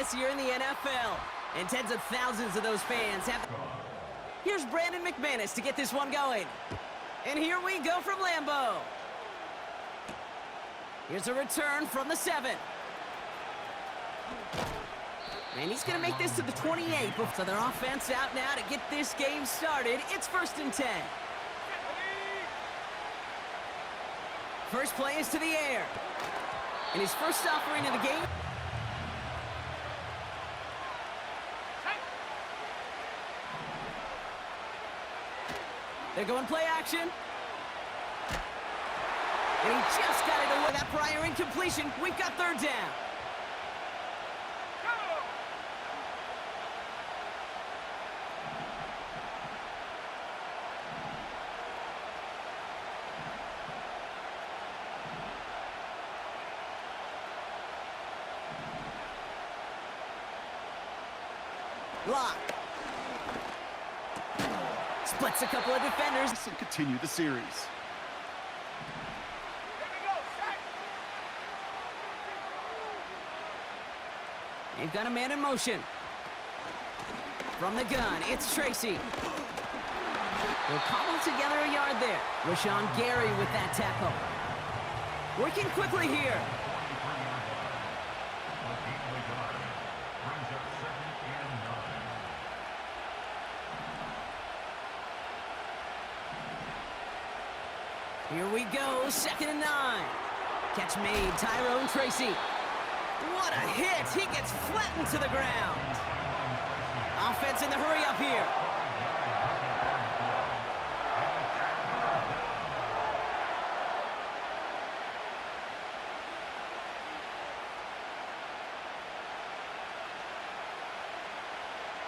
this year in the NFL. And tens of thousands of those fans have... Here's Brandon McManus to get this one going. And here we go from Lambeau. Here's a return from the 7. And he's going to make this to the 28. So their offense out now to get this game started. It's 1st and 10. First play is to the air. And his first offering of the game. They're going play action. And he just got it away. That prior incompletion. We've got 3rd down. Lock. Splits a couple of defenders. And continue the series. They've got a man in motion. From the gun, it's Tracy. They'll cobble together a yard there. Rashawn Gary with that tackle. Working quickly here. Here we go, 2nd and 9. Catch made, Tyrone Tracy. What a hit! He gets flattened to the ground. Offense in the hurry up here.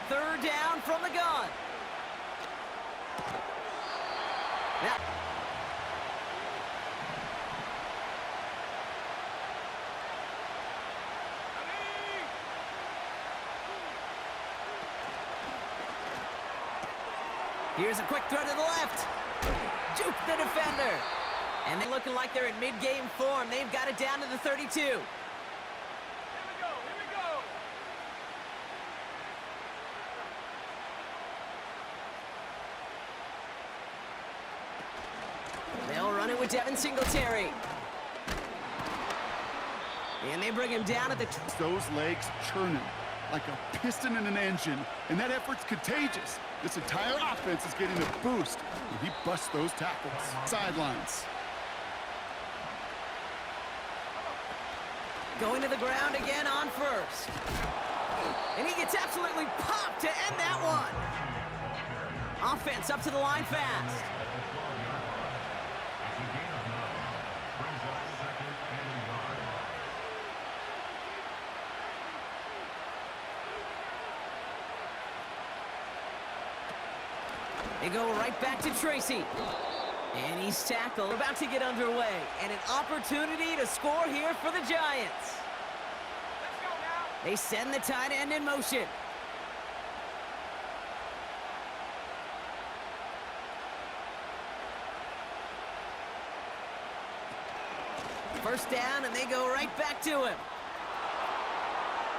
Third down from the gun. Now, here's a quick throw to the left. Juke the defender. And they're looking like they're in mid-game form. They've got it down to the 32. Here we go, here we go. They'll run it with Devin Singletary. And they bring him down at the... Those legs churning like a piston in an engine, and that effort's contagious. This entire offense is getting a boost, and he busts those tackles. Sidelines. Going to the ground again on first. And he gets absolutely popped to end that one. Offense up to the line fast. They go right back to Tracy. And he's tackled. About to get underway. And an opportunity to score here for the Giants. Let's go now. They send the tight end in motion. First down, and they go right back to him.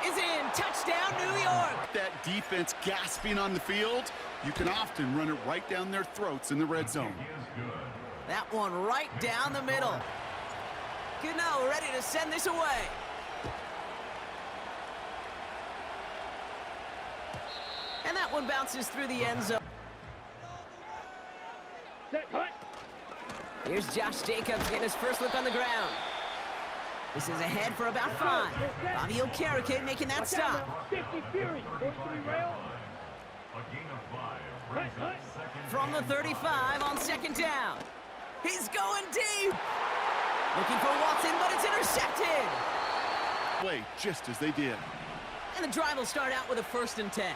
Is in. Touchdown, New York. That defense gasping on the field, you can often run it right down their throats in the red zone. That one right down the middle. Gano ready to send this away. And that one bounces through the end zone. Here's Josh Jacobs getting his first look on the ground. This is ahead for about 5. Bobby Okereke making that stop. From the 35 on 2nd down. He's going deep. Looking for Watson, but it's intercepted. Play just as they did. And the drive will start out with a 1st and 10.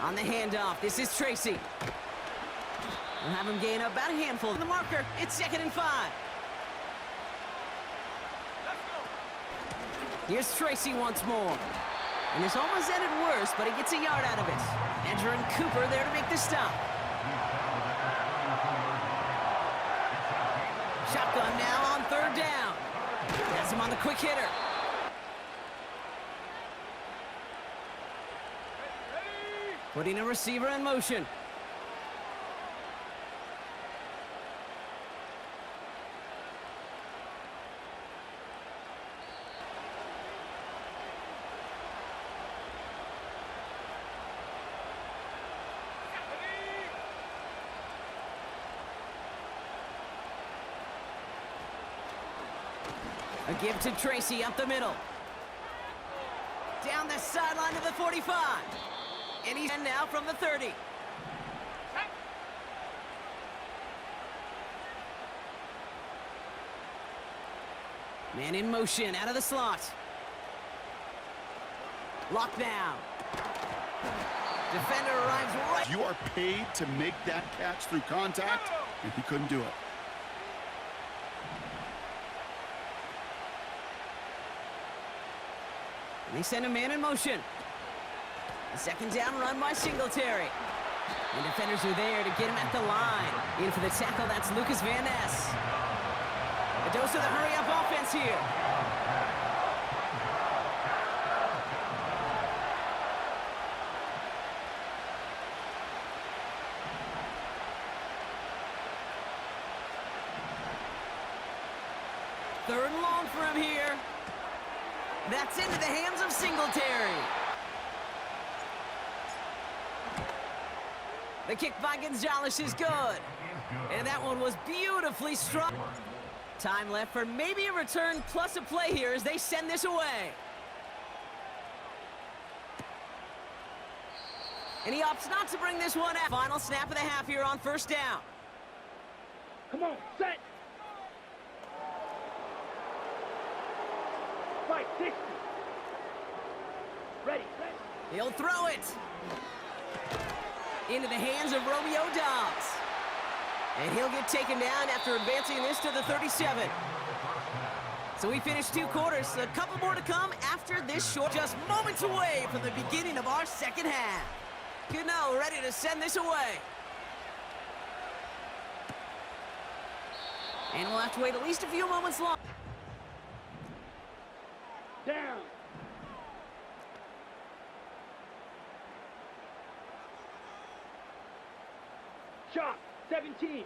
On the handoff, this is Tracy. We'll have him gain about a handful of the marker. It's 2nd and 5. Here's Tracy once more. And this almost ended worse, but he gets a yard out of it. Andrew and Cooper there to make the stop. Shotgun now on 3rd down. Has him on the quick hitter. Putting a receiver in motion. A give to Tracy up the middle. Down the sideline to the 45. And he's in now from the 30. Man in motion out of the slot. Locked down. Defender arrives right. You are paid to make that catch through contact, and he couldn't do it. They send a man in motion. A second down run by Singletary. And defenders are there to get him at the line. In for the tackle, that's Lucas Van Ness. A dose of the hurry-up offense here. Third and long for him here. That's into the hands of Singletary. The kick by Gonzalez is good. And that one was beautifully struck. Time left for maybe a return plus a play here as they send this away. And he opts not to bring this one out. Final snap of the half here on first down. Come on, set. 560. Ready. He'll throw it. Into the hands of Romeo Dobbs. And he'll get taken down after advancing this to the 37. So we finished 2 quarters. A couple more to come after this short. Just moments away from the beginning of our second half. Cano ready to send this away. And we'll have to wait at least a few moments long. Down. Shot. 17.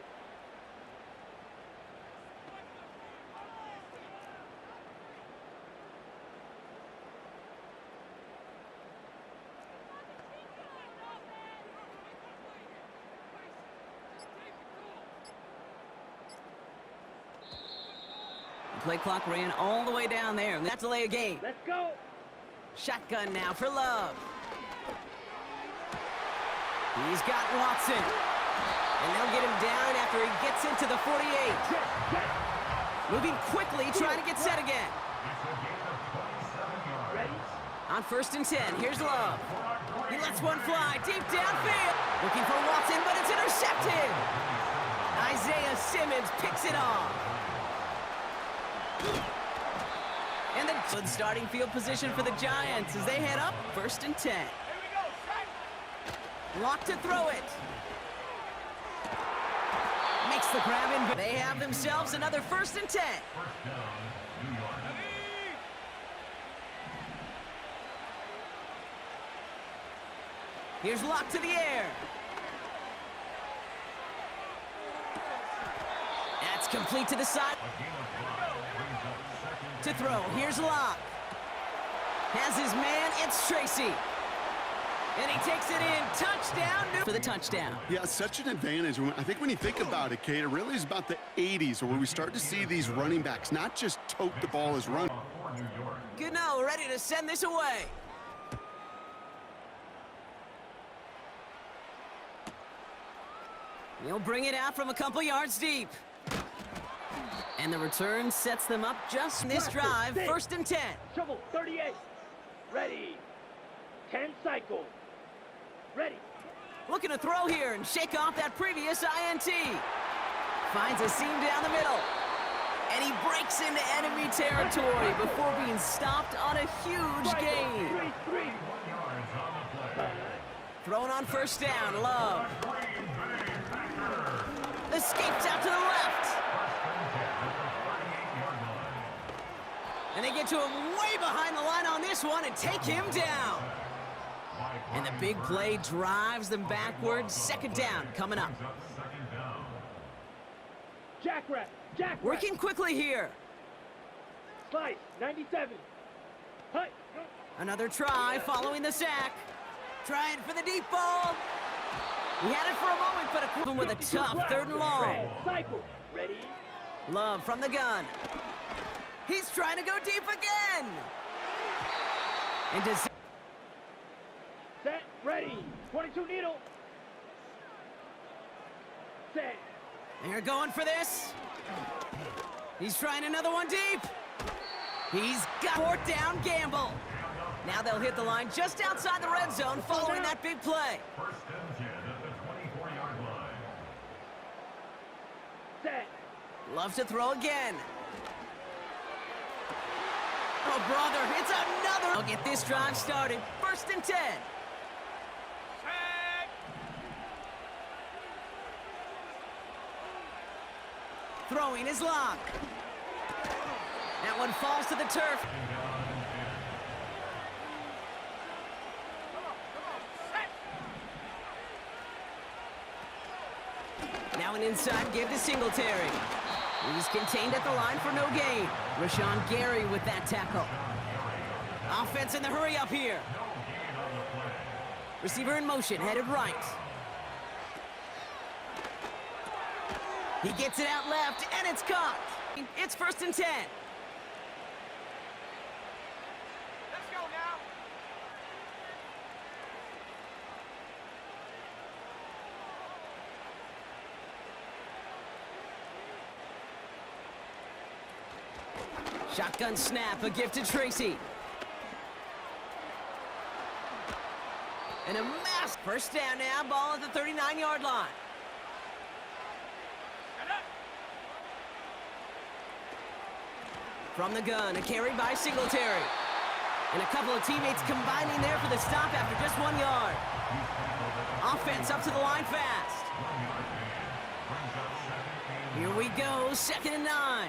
The play clock ran all the way down there, and that's delay a game. Let's go. Shotgun now for Love. He's got Watson. And they'll get him down after he gets into the 48. Moving quickly, trying to get set again. Ready? On first and 10, here's Love. He lets one fly deep downfield. Looking for Watson, but it's intercepted. Isaiah Simmons picks it off. And the good starting field position for the Giants as they head up first and 10. Lock to throw it. Makes the grab in. They have themselves another first and 10. Here's Lock to the air. That's complete to the side. To throw, here's Lock. Has his man, it's Tracy. And he takes it in, touchdown for the touchdown. Yeah, such an advantage. I think when you think about it, Kate, it really is about the 80s where we start to see these running backs not just tote the ball as run. Gano ready to send this away. He'll bring it out from a couple yards deep. And the return sets them up just in this drive, first and 10. Trouble. 38. Ready. 10 cycle. Ready. Looking to throw here and shake off that previous INT. Finds a seam down the middle. And he breaks into enemy territory before being stopped on a huge gain. 3-3. Thrown on first down, Love. Escapes out to the left. And they get to him way behind the line on this one and take him down. And the big play drives them backwards. Second down coming up. Jackrabbit. Jackrabbit. Working quickly here. Slice. 97. Hut. Another try following the sack. Trying for the deep ball. He had it for a moment, but a with a tough third and long. Red. Cycle. Ready. Love from the gun. He's trying to go deep again. Into Set. Ready. 22 needle. Set. They're going for this. He's trying another one deep. He's got fourth down gamble. Now they'll hit the line just outside the red zone following that big play. First and 10 at the 24-yard line. Set. Love to throw again. Oh, brother, it's another. I'll get this drive started. First and 10. Throwing his lock. That one falls to the turf. Now an inside give to Singletary. He's contained at the line for no gain. Rashawn Gary with that tackle. Offense in the hurry up here. Receiver in motion, headed right. He gets it out left, and it's caught. It's first and 10. Let's go now. Shotgun snap, a gift to Tracy. And a mass first down now, ball at the 39-yard line. From the gun, a carry by Singletary. And a couple of teammates combining there for the stop after just 1 yard. Offense up to the line fast. Here we go, second and 9.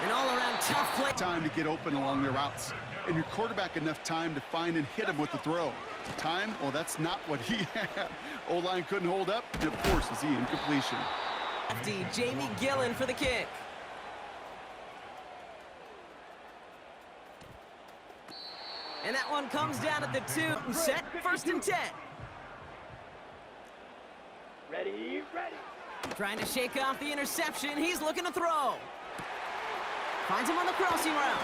An all-around tough play. Time to get open along their routes. And your quarterback enough time to find and hit him with the throw. Time? Well, that's not what he had. O-line couldn't hold up, and of course, is he incompletion. Lefty Jamie Gillen for the kick. And that one comes down at the 2. Set, first and 10. Ready, ready. Trying to shake off the interception. He's looking to throw. Finds him on the crossing route.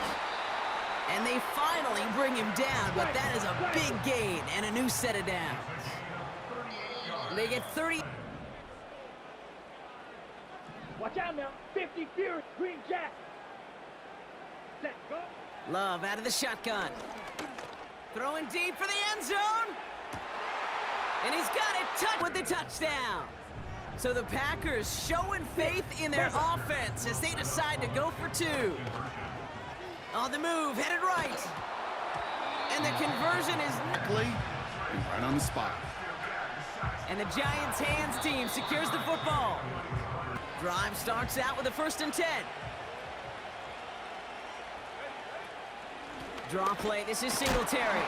And they finally bring him down, but that is a big gain and a new set of downs. They get 30. Watch out now. 50 Fury. Green Jack. Set, go. Love out of the shotgun. Throwing deep for the end zone. And he's got it touched with the touchdown. So the Packers showing faith in their offense as they decide to go for 2. On the move, headed right. And the conversion is... Play and right on the spot. And the Giants' hands team secures the football. Drive starts out with a first and 10. Draw play, this is Singletary.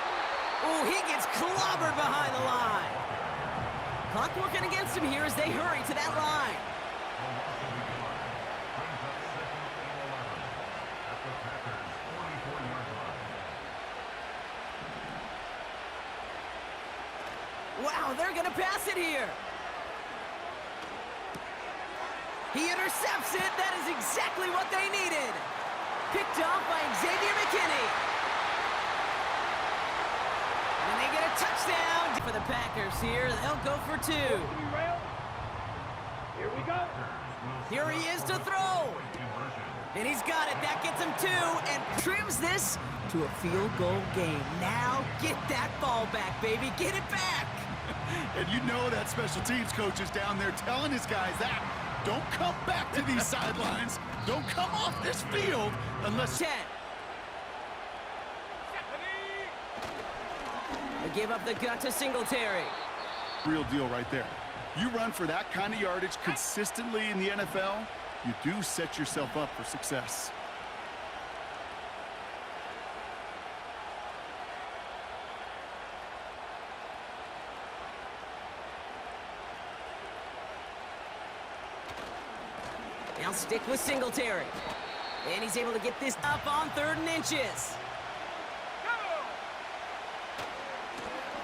Oh, he gets clobbered behind the line. Clock working against him here as they hurry to that line. Wow, they're going to pass it here. He intercepts it. That is exactly what they needed. Picked off by Xavier McKinney. And they get a touchdown for the Packers here. They'll go for 2. Here we go. Here he is to throw. And he's got it. That gets him 2 and trims this to a field goal game. Now get that ball back, baby. Get it back. And you know that special teams coach is down there telling his guys that. Don't come back to these sidelines. Don't come off this field unless... 10. They give up the gut to Singletary. Real deal right there. You run for that kind of yardage consistently in the NFL, you do set yourself up for success. Now stick with Singletary. And he's able to get this up on 3rd and inches.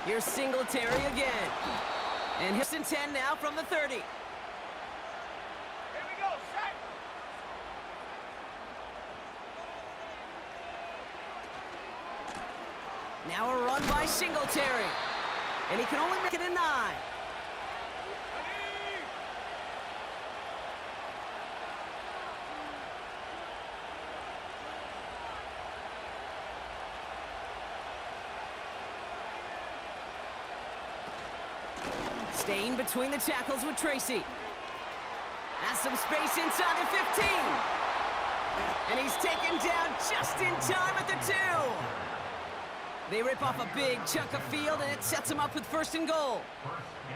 Here's Singletary again. And Houston 10 now from the 30. Here we go, set. Now a run by Singletary. And he can only make it a 9. Staying between the tackles with Tracy. Has some space inside the 15. And he's taken down just in time at the 2. They rip off a big chunk of field, and it sets them up with 1st and goal.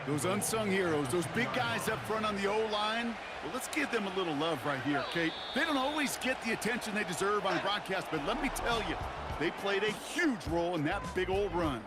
Those unsung heroes, those big guys up front on the O-line, well, let's give them a little love right here, Kate. They don't always get the attention they deserve on broadcast, but let me tell you, they played a huge role in that big old run.